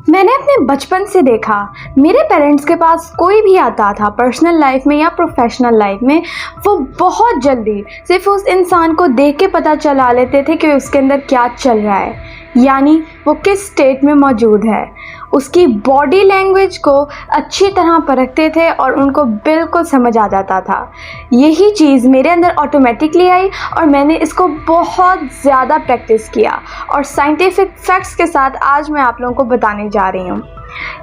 मैंने अपने बचपन से देखा मेरे पेरेंट्स के पास कोई भी आता था पर्सनल लाइफ में या प्रोफेशनल लाइफ में, वो बहुत जल्दी सिर्फ उस इंसान को देख के पता चला लेते थे कि उसके अंदर क्या चल रहा है, यानी वो किस स्टेट में मौजूद है। उसकी बॉडी लैंग्वेज को अच्छी तरह परखते थे और उनको बिल्कुल समझ आ जाता था। यही चीज़ मेरे अंदर ऑटोमेटिकली आई और मैंने इसको बहुत ज़्यादा प्रैक्टिस किया और साइंटिफिक फैक्ट्स के साथ आज मैं आप लोगों को बताने जा रही हूँ।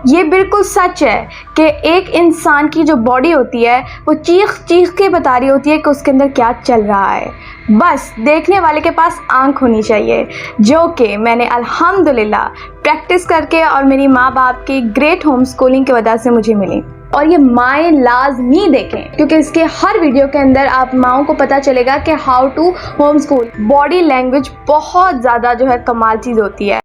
ये बिल्कुल सच है कि एक इंसान की जो बॉडी होती है वो चीख चीख के बता रही होती है कि उसके अंदर क्या चल रहा है। बस देखने वाले के पास आंख होनी चाहिए, जो कि मैंने अल्हम्दुलिल्लाह प्रैक्टिस करके और मेरी माँ बाप की ग्रेट होम स्कूलिंग की वजह से मुझे मिली। और ये माएँ लाजमी देखें, क्योंकि इसके हर वीडियो के अंदर आप माओं को पता चलेगा कि how to home school. Body language बहुत ज़्यादा जो है कमाल चीज़ होती है।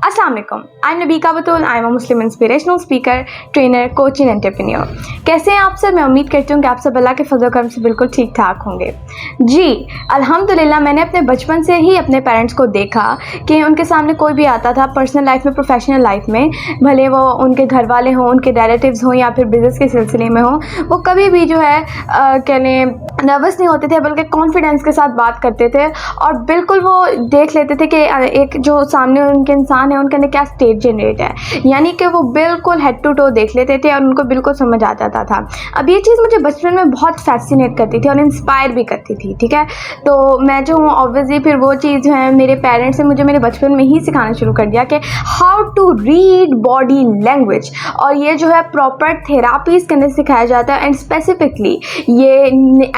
अस्सलाम वालेकुम, I am Nabika Batool. I am a Muslim inspirational speaker, trainer, coach and entrepreneur. कैसे हैं आप सब? मैं उम्मीद करती हूँ कि आप सब अल्लाह के फजल करम से बिल्कुल ठीक ठाक होंगे। जी अल्हम्दुलिल्लाह, मैंने अपने बचपन से ही अपने पेरेंट्स को देखा कि उनके सामने कोई भी आता था पर्सनल लाइफ में, प्रोफेशनल लाइफ में, भले वो उनके घर वाले हों, उनके रिलेटिव्स हों या फिर बिज़नेस के सिलसिले में हों, वो कभी भी जो है कहने नर्वस नहीं होते थे, बल्कि कॉन्फिडेंस के साथ बात करते थे और बिल्कुल वो देख लेते थे कि एक जो सामने उनके इंसान है उनके अंदर क्या स्टेट जनरेट है, यानी कि वो बिल्कुल हेड टू टो देख लेते थे और उनको बिल्कुल समझ आ जाता था। अब ये चीज़ मुझे बचपन में बहुत फैसिनेट करती थी और इंस्पायर भी करती थी, ठीक है। तो मैं जो हूँ ऑब्वियसली फिर वो चीज़ जो है मेरे पेरेंट्स ने मुझे मेरे बचपन में ही सिखाना शुरू कर दिया कि how to read body language, और ये जो है प्रॉपर थेरापीज़ के अंदर सिखाया जाता है एंड स्पेसिफिकली ये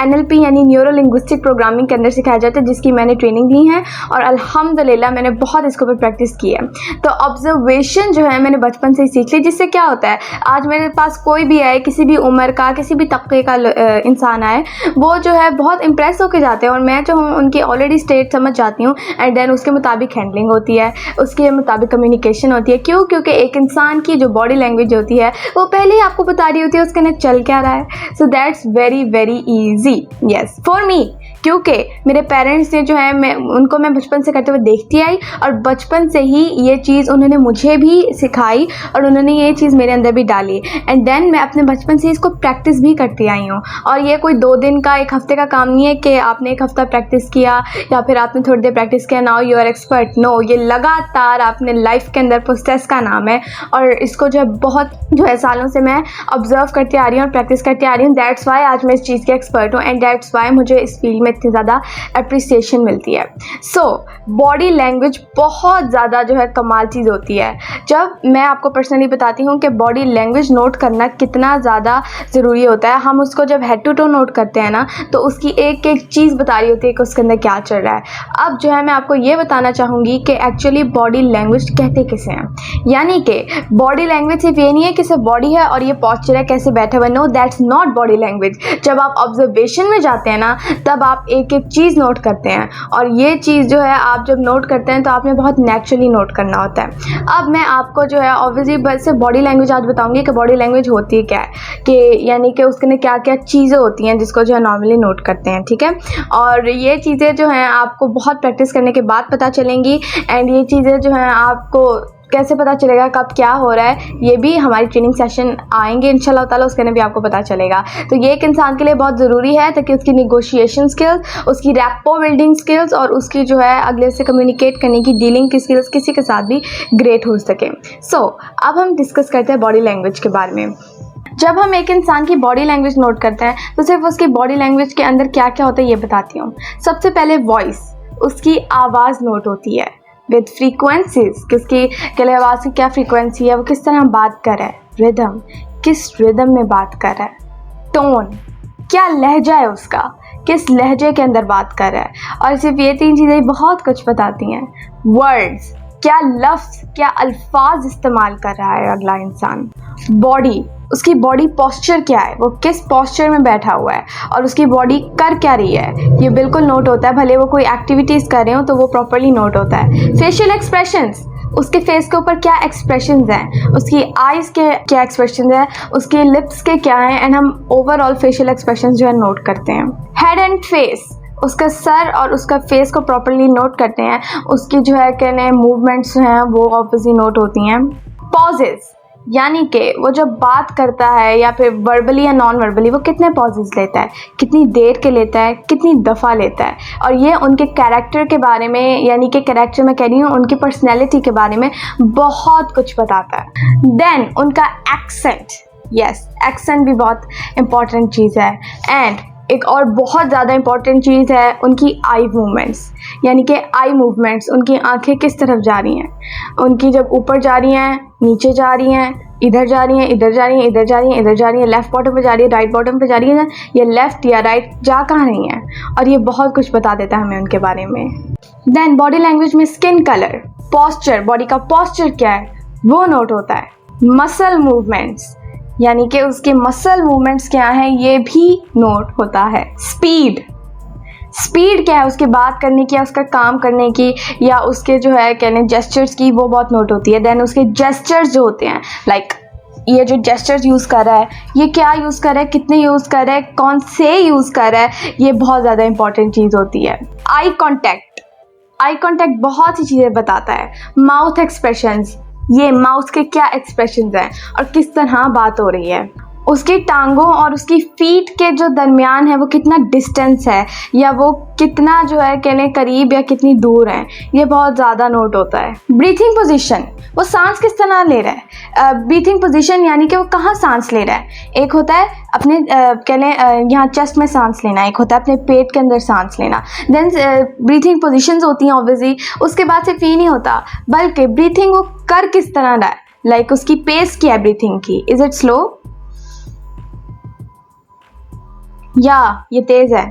NLP यानी न्यूरो लिंग्विस्टिक प्रोग्रामिंग के अंदर सिखाया जाता है, जिसकी मैंने ट्रेनिंग ली है और अल्हम्दुलिल्लाह मैंने बहुत इसके ऊपर प्रैक्टिस की है। तो ऑब्जर्वेशन जो है मैंने बचपन से ही सीख ली, जिससे क्या होता है आज मेरे पास कोई भी आए, किसी भी उम्र का, किसी भी तबके का इंसान आए, वो जो है बहुत इंप्रेस होकर जाते हैं और मैं जो हूँ उनकी ऑलरेडी स्टेट समझ जाती हूँ एंड देन उसके मुताबिक हैंडलिंग होती है, उसके मुताबिक कम्युनिकेशन होती है। क्यों? क्योंकि एक इंसान की जो बॉडी लैंग्वेज होती है वो पहले ही आपको बता रही होती है उसके अंदर चल क्या रहा है। So that's very very easy, yes for me, क्योंकि मेरे पेरेंट्स ने जो है उनको मैं बचपन से करते हुए देखती आई और बचपन से ही ये चीज़ उन्होंने मुझे भी सिखाई और उन्होंने ये चीज़ मेरे अंदर भी डाली एंड देन मैं अपने बचपन से इसको प्रैक्टिस भी करती आई हूँ। और ये कोई 2 दिन का, 1 हफ्ते का काम नहीं है कि आपने 1 हफ्ता प्रैक्टिस किया या फिर आपने थोड़ी देर प्रैक्टिस किया, now you are expert. No, ये लगातार आपने लाइफ के अंदर प्रोसेस का नाम है और इसको जो है बहुत जो है सालों से मैं ऑब्जर्व करती आ रही हूँ और प्रैक्टिस करती आ रही हूँ। दैट्स वाई आज मैं इस चीज़ की एक्सपर्ट हूँ एंड दैट्स वाई मुझे इस फील्ड में इतनी ज़्यादा अप्रिसिएशन मिलती है। सो बॉडी लैंग्वेज बहुत ज़्यादा जो है कमाल चीज़ होती है। जब मैं आपको पर्सनली बताती हूँ कि बॉडी लैंग्वेज नोट करना कितना ज़्यादा ज़रूरी होता है, हम उसको जब हेड टू टो नोट करते हैं ना तो उसकी एक एक चीज़ बता रही होती है कि उसके अंदर क्या चल रहा है। अब जो है मैं आपको ये बताना चाहूँगी कि एक्चुअली बॉडी लैंग्वेज कहते किसे हैं, यानी कि बॉडी लैंग्वेज सिर्फ ये नहीं है कि सिर्फ बॉडी है और ये पॉस्चर है कैसे बैठे हुए। No, that's not body language. जब आप ऑब्जर्वेशन में जाते हैं ना तब आप एक एक चीज़ नोट करते हैं और ये चीज़ जो है आप जब नोट करते हैं तो आपने बहुत नेचुरली नोट करना होता है। अब मैं आपको जो है ऑब्वियसली बस से बॉडी लैंग्वेज आज बताऊंगी कि बॉडी लैंग्वेज होती क्या है, कि यानी कि उसके अंदर क्या क्या चीज़ें होती हैं जिसको जो है नॉर्मली नोट करते हैं, ठीक है। और ये चीज़ें जो हैं आपको बहुत प्रैक्टिस करने के बाद पता चलेंगी एंड ये चीज़ें जो हैं आपको कैसे पता चलेगा कब क्या हो रहा है, ये भी हमारी ट्रेनिंग सेशन आएंगे इंशाल्लाह ताला, उसके अंदर भी आपको पता चलेगा। तो ये एक इंसान के लिए बहुत ज़रूरी है ताकि उसकी निगोशिएशन स्किल्स, उसकी रैपो बिल्डिंग स्किल्स और उसकी जो है अगले से कम्युनिकेट करने की डीलिंग की स्किल्स किसी के साथ भी ग्रेट हो सके। सो अब हम डिस्कस करते हैं बॉडी लैंग्वेज के बारे में। जब हम एक इंसान की बॉडी लैंग्वेज नोट करते हैं तो सिर्फ उसकी बॉडी लैंग्वेज के अंदर क्या क्या होता है ये बताती हूँ। सबसे पहले वॉइस, उसकी आवाज़ नोट होती है विद फ्रीक्वेंसीज, किसकी के लिए आवाज़ की क्या फ्रीक्वेंसी है, वो किस तरह बात कर रहा है, रिदम, किस रिदम में बात कर रहा है, टोन, क्या लहजा है उसका, किस लहजे के अंदर बात कर रहा है। और सिर्फ ये 3 चीज़ें बहुत कुछ बताती हैं। वर्ड्स, क्या लफ्ज़, क्या अल्फाज इस्तेमाल कर रहा है अगला इंसान। बॉडी, उसकी बॉडी पोस्चर क्या है, वो किस पोस्चर में बैठा हुआ है और उसकी बॉडी कर क्या रही है, ये बिल्कुल नोट होता है। भले वो कोई एक्टिविटीज़ कर रहे हो तो वो प्रॉपर्ली नोट होता है। फेशियल एक्सप्रेशंस, उसके फेस के ऊपर क्या एक्सप्रेशंस हैं, उसकी आइज़ के क्या एक्सप्रेशंस हैं, उसके लिप्स के क्या हैं, एंड हम ओवरऑल फेशियल एक्सप्रेशंस जो है नोट करते हैं। हेड एंड फेस, उसका सर और उसका फेस को प्रॉपर्ली नोट करते हैं, उसकी जो है कहने मूवमेंट्स हैं वो ऑब्वियसली नोट होती हैं। पॉजेज यानी कि वो जब बात करता है या फिर वर्बली या नॉन वर्बली वो कितने पॉजेज लेता है, कितनी देर के लेता है, कितनी दफ़ा लेता है, और ये उनके कैरेक्टर के बारे में, यानी कि कैरेक्टर मैं कह रही हूँ उनकी पर्सनैलिटी के बारे में बहुत कुछ बताता है। देन उनका एक्सेंट, यस एक्सेंट भी बहुत इम्पॉर्टेंट चीज़ है। एंड एक और बहुत ज़्यादा इम्पॉर्टेंट चीज़ है उनकी आई मूवमेंट्स, यानी कि आई मूवमेंट्स, उनकी आंखें किस तरफ जा रही हैं, उनकी जब ऊपर जा रही हैं, नीचे जा रही हैं, इधर जा रही हैं, इधर जा रही हैं, इधर जा रही हैं, इधर जा रही हैं, लेफ़्ट बॉटम पे जा रही है, राइट बॉटम पे जा रही है, ये लेफ़्ट या राइट जा कहाँ रही हैं, और ये बहुत कुछ बता देता है हमें उनके बारे में। देन बॉडी लैंग्वेज में स्किन कलर, पॉस्चर, बॉडी का पॉस्चर क्या है वो नोट होता है। मसल मूवमेंट्स यानी कि उसके मसल मूवमेंट्स क्या हैं ये भी नोट होता है। स्पीड, स्पीड क्या है उसकी बात करने की या उसका काम करने की या उसके जो है कहने जेस्चर्स की, वो बहुत नोट होती है। देन उसके जेस्चर्स जो होते हैं, लाइक ये जो जेस्चर्स यूज़ कर रहा है, ये क्या यूज़ कर रहा है, कितने यूज़ कर रहा है, कौन से यूज़ कर रहा है, ये बहुत ज़्यादा इंपॉर्टेंट चीज़ होती है। आई कॉन्टैक्ट, आई कॉन्टैक्ट बहुत सी चीज़ें बताता है। माउथ एक्सप्रेशंस, ये माउथ के क्या एक्सप्रेशंस हैं और किस तरह बात हो रही है। उसकी टांगों और उसकी फीट के जो दरमियान है वो कितना डिस्टेंस है या वो कितना जो है कहने करीब या कितनी दूर है, ये बहुत ज़्यादा नोट होता है। ब्रीथिंग पोजीशन, वो सांस किस तरह ले रहा है। ब्रीथिंग पोजीशन यानी कि वो कहाँ सांस ले रहा है। एक होता है अपने कहने यहाँ चेस्ट में सांस लेना, एक होता है अपने पेट के अंदर सांस लेना। देन ब्रीथिंग पोजीशंस होती हैं ऑब्वियसली। उसके बाद सिर्फ ये नहीं होता बल्कि ब्रीथिंग वो कर किस तरह रहा है, लाइक उसकी पेस क्या है ब्रीथिंग की, इज़ इट स्लो या ये तेज़ है।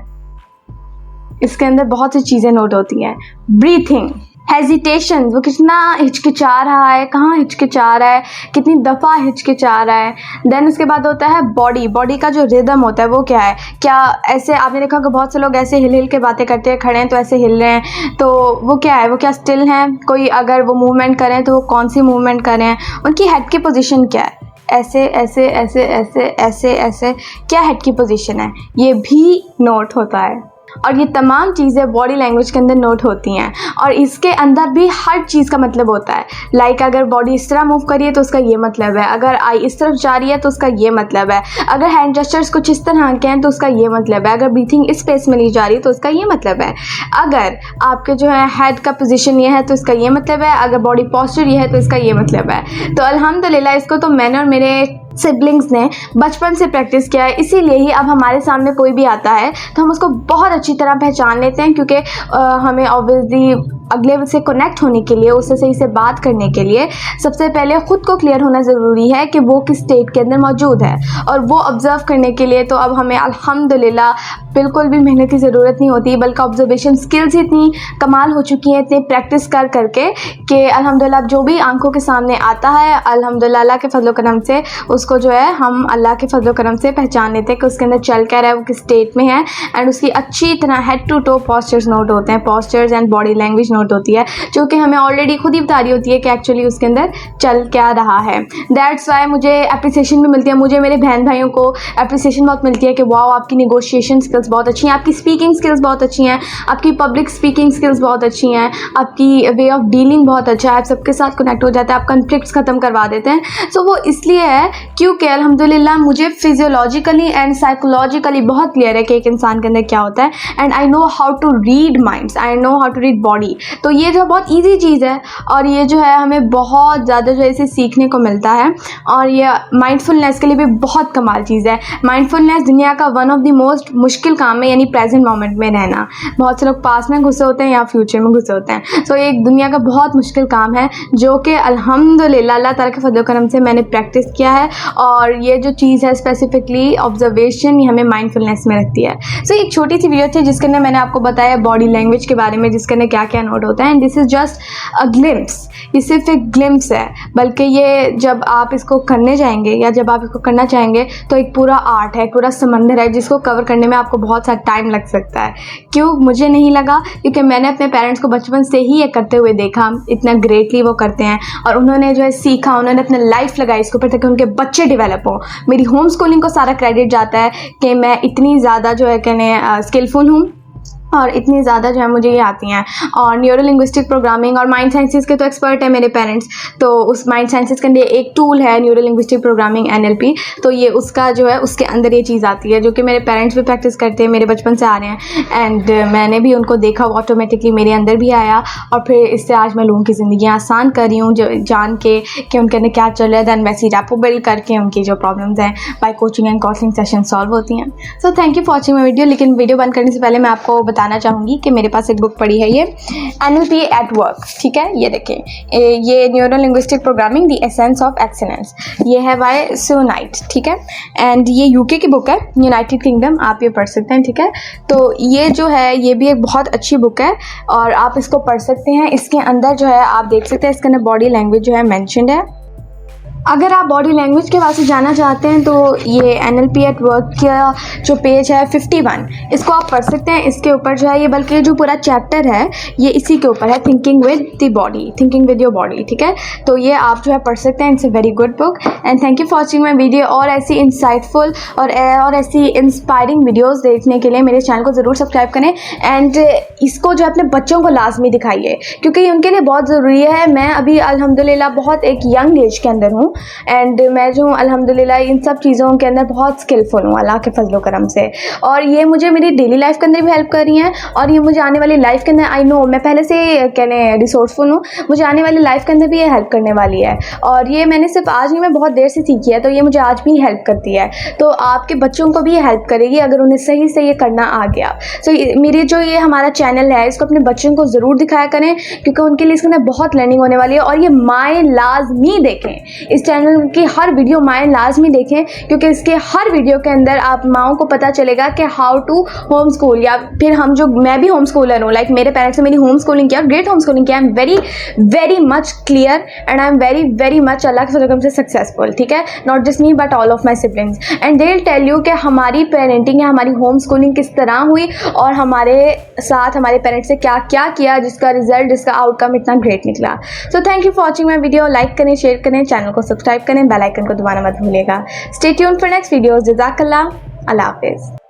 इसके अंदर बहुत सी चीज़ें नोट होती हैं। ब्रीथिंग, हेजिटेशन, वो कितना हिचकिचा रहा है, कहाँ हिचकिचा रहा है, कितनी दफ़ा हिचकिचा रहा है। देन उसके बाद होता है बॉडी, बॉडी का जो रिदम होता है वो क्या है, क्या ऐसे आपने देखा कि बहुत से लोग ऐसे हिल हिल के बातें करते हैं, खड़े हैं तो ऐसे हिल रहे हैं, तो वो क्या है, वो क्या स्टिल हैं, कोई अगर वो मूवमेंट करें तो वो कौन सी मूवमेंट कर रहे हैं। उनकी हेड की पोजीशन क्या है, ऐसे ऐसे ऐसे ऐसे ऐसे ऐसे, क्या हेड की पोजीशन है, ये भी नोट होता है। और ये तमाम चीज़ें बॉडी लैंग्वेज के अंदर नोट होती हैं और इसके अंदर भी हर चीज़ का मतलब होता है। लाइक अगर बॉडी इस तरह मूव करी है तो उसका ये मतलब है, अगर आई इस तरफ जा रही है तो उसका ये मतलब है, अगर हैंड जेस्चर्स कुछ इस तरह के हैं तो उसका ये मतलब है, अगर ब्रीथिंग इस स्पेस में ली जा रही है तो उसका ये मतलब है, अगर आपके जो है हेड का पोजीशन ये है तो इसका ये मतलब है, अगर बॉडी पॉस्चर ये है तो इसका ये मतलब है। तो अल्हम्दुलिल्लाह इसको तो मैंने और मेरे सिबलिंग्स ने बचपन से प्रैक्टिस किया है, इसीलिए ही अब हमारे सामने कोई भी आता है तो हम उसको बहुत अच्छी तरह पहचान लेते हैं, क्योंकि हमें ऑब्वियसली अगले से कनेक्ट होने के लिए, उससे सही से बात करने के लिए सबसे पहले ख़ुद को क्लियर होना ज़रूरी है कि वो किस स्टेट के अंदर मौजूद है, और वो ऑब्ज़र्व करने के लिए तो अब हमें अल्हम्दुलिल्लाह बिल्कुल भी मेहनत की ज़रूरत नहीं होती, बल्कि ऑब्जर्वेशन स्किल्स इतनी कमाल हो चुकी हैं, इतनी प्रैक्टिस कर करके कि अल्हम्दुलिल्लाह जो भी आंखों के सामने आता है अल्हम्दुलिल्लाह अल्लाह के फजल करम से उसको जो है हम अल्लाह के फजल करम से पहचान लेते हैं कि उसके अंदर चल क्या रहा है, वो किस स्टेट में है। एंड उसकी अच्छी तरह head to toe postures note होते हैं, postures and body language note होती है, जो कि हमें ऑलरेडी खुद ही बता रही होती है कि एक्चुअली उसके अंदर चल क्या रहा है। दैट्स वाई मुझे अप्रिसिएशन भी मिलती है, मुझे मेरे बहन भाइयों को अप्रिसिएशन बहुत मिलती है कि वाह आपकी निगोशिएशन स्किल्स बहुत अच्छी हैं, आपकी स्पीकिंग स्किल्स बहुत अच्छी हैं, आपकी पब्लिक स्पीकिंग स्किल्स बहुत अच्छी हैं, आपकी वे ऑफ डीलिंग बहुत अच्छा है, आप सबके साथ कनेक्ट हो जाते हैं, आप कन्फ्लिक्ट्स ख़त्म करवा देते हैं। सो वो इसलिए है क्योंकि अल्हम्दुलिल्लाह मुझे फिजियोलॉजिकली एंड साइकोलॉजिकली बहुत क्लियर है कि एक इंसान के अंदर क्या होता है, and I know how to read minds, I know how to read body. तो ये जो बहुत ईजी चीज़ है और ये जो है हमें बहुत ज़्यादा जो है इसे सीखने को मिलता है, और ये माइंडफुलनेस के लिए भी बहुत कमाल चीज़ है। माइंडफुलनेस दुनिया का वन ऑफ द मोस्ट मुश्किल काम है, यानी प्रेजेंट मोमेंट में रहना। बहुत से लोग पास्ट में घुसे होते हैं या फ्यूचर में घुसे होते हैं। सो ये एक दुनिया का बहुत मुश्किल काम है जो कि अल्हम्दुलिल्लाह अल्लाह ताला के फजल करम से मैंने प्रैक्टिस किया है, और ये जो चीज़ है स्पेसिफिकली ऑब्जर्वेशन ये हमें माइंडफुलनेस में रखती है। सो एक छोटी सी वीडियो थी जिसके अंदर मैंने आपको बताया बॉडी लैंग्वेज के बारे में, जिसके अंदर क्या क्या नोट होता है, and this is just a glimpse. ये सिर्फ एक ग्लिम्स है, बल्कि ये जब आप इसको करने जाएंगे या जब आप इसको करना चाहेंगे तो एक पूरा आर्ट है, पूरा समंदर है जिसको कवर करने में आपको बहुत सा टाइम लग सकता है। क्यों मुझे नहीं लगा, क्योंकि मैंने अपने पेरेंट्स को बचपन से ही ये करते हुए देखा, इतना ग्रेटली वो करते हैं, और उन्होंने जो है सीखा, उन्होंने अपना लाइफ लगाई इसके ऊपर ताकि उनके बच्चे डेवलप हों। मेरी होम स्कूलिंग को सारा क्रेडिट जाता है कि मैं इतनी ज़्यादा जो है कहने स्किलफुल हूँ और इतनी ज़्यादा जो है मुझे ये आती हैं। और न्यूरो लिंग्विस्टिक प्रोग्रामिंग और माइंड साइंसेस के तो एक्सपर्ट है मेरे पेरेंट्स, तो उस माइंड साइंसेस के अंदर एक टूल है न्यूरो लिंग्विस्टिक प्रोग्रामिंग NLP, तो ये उसका जो है उसके अंदर ये चीज़ आती है जो कि मेरे पेरेंट्स भी प्रैक्टिस करते हैं, मेरे बचपन से आ रहे हैं एंड मैंने भी उनको देखा, वो ऑटोमेटिकली मेरे अंदर भी आया और फिर इससे आज मैं लोगों की ज़िंदगी आसान कर रही हूँ, जो जान के कि उनके अंदर क्या चल रहा है, दैन वैसी रैपो बिल्ड करके उनकी जो प्रॉब्लम्स हैं by coaching and counselling session solve होती हैं। So thank you for watching my video. लेकिन वीडियो बंद करने से पहले मैं आपको बताना चाहूँगी कि मेरे पास एक बुक पड़ी है, ये NLP एट वर्क, ठीक है। ये देखें, ये neuro linguistic programming the essence of excellence, ये है बाय सू नाइट, ठीक है। एंड ये UK की बुक है, यूनाइटेड किंगडम, आप ये पढ़ सकते हैं, ठीक है। तो ये जो है ये भी एक बहुत अच्छी बुक है और आप इसको पढ़ सकते हैं। इसके अंदर जो है आप देख सकते हैं, इसके अंदर बॉडी लैंग्वेज जो है मैंशनड है। अगर आप बॉडी लैंग्वेज के बारे में जानना चाहते हैं तो ये NLP एट वर्क का जो पेज है 51, इसको आप पढ़ सकते हैं। इसके ऊपर जो है ये, बल्कि जो पूरा चैप्टर है ये इसी के ऊपर है, thinking with the body, thinking with your body, ठीक है। तो ये आप जो है पढ़ सकते हैं। It's a very good book and thank you for watching my video. और ऐसी इंसाइटफुल और ऐसी इंस्पायरिंग वीडियोज़ देखने के लिए मेरे चैनल को ज़रूर सब्सक्राइब करें एंड इसको जो है अपने बच्चों को लाजमी दिखाइए क्योंकि उनके लिए बहुत ज़रूरी है। मैं अभी अल्हम्दुलिल्लाह बहुत एक यंग एज के अंदर हूँ एंड मैं जो अल्हम्दुलिल्लाह इन सब चीज़ों के अंदर बहुत स्किलफुल हूँ अल्लाह के फजलो करम से, और ये मुझे मेरी डेली लाइफ के अंदर भी हेल्प कर रही हैं और ये मुझे आने वाली लाइफ के अंदर, आई नो मैं पहले से कहने रिसोर्सफुल हूँ, मुझे आने वाली लाइफ के अंदर भी ये हेल्प करने वाली है। और ये मैंने सिर्फ आज नहीं, मैं बहुत देर से सीखी है, तो ये मुझे आज भी हेल्प करती है, तो आपके बच्चों को भी ये हेल्प करेगी अगर उन्हें सही से ये करना आ गया। सो मेरी जो ये हमारा चैनल है इसको अपने बच्चों को ज़रूर दिखाया करें क्योंकि उनके लिए इसके अंदर बहुत लर्निंग होने वाली है। और ये माए लाजमी देखें, इस चैनल की हर वीडियो माएँ लाजमी देखें क्योंकि इसके हर वीडियो के अंदर आप माओं को पता चलेगा कि हाउ टू होम स्कूल, या फिर हम जो, मैं भी होम स्कूलर हूँ, लाइक मेरे पेरेंट्स ने मेरी होम स्कूलिंग किया, ग्रेट होम स्कूलिंग किया। I am very very much clear and I am very very much अल्लाह के फजल से सक्सेसफुल, ठीक है। Not just me but all of my siblings and they will tell you कि हमारी पेरेंटिंग या हमारी होम स्कूलिंग किस तरह हुई और हमारे साथ हमारे पेरेंट्स से क्या क्या किया जिसका रिजल्ट, जिसका आउटकम इतना ग्रेट निकला। So thank you for watching my video. Like करें, शेयर करें, चैनल को सब्सक्राइब करें, बेल आइकन को दबाना मत भूलिएगा। Stay tuned for next videos. जज़ाकल्लाह, अल्लाह हाफिज़।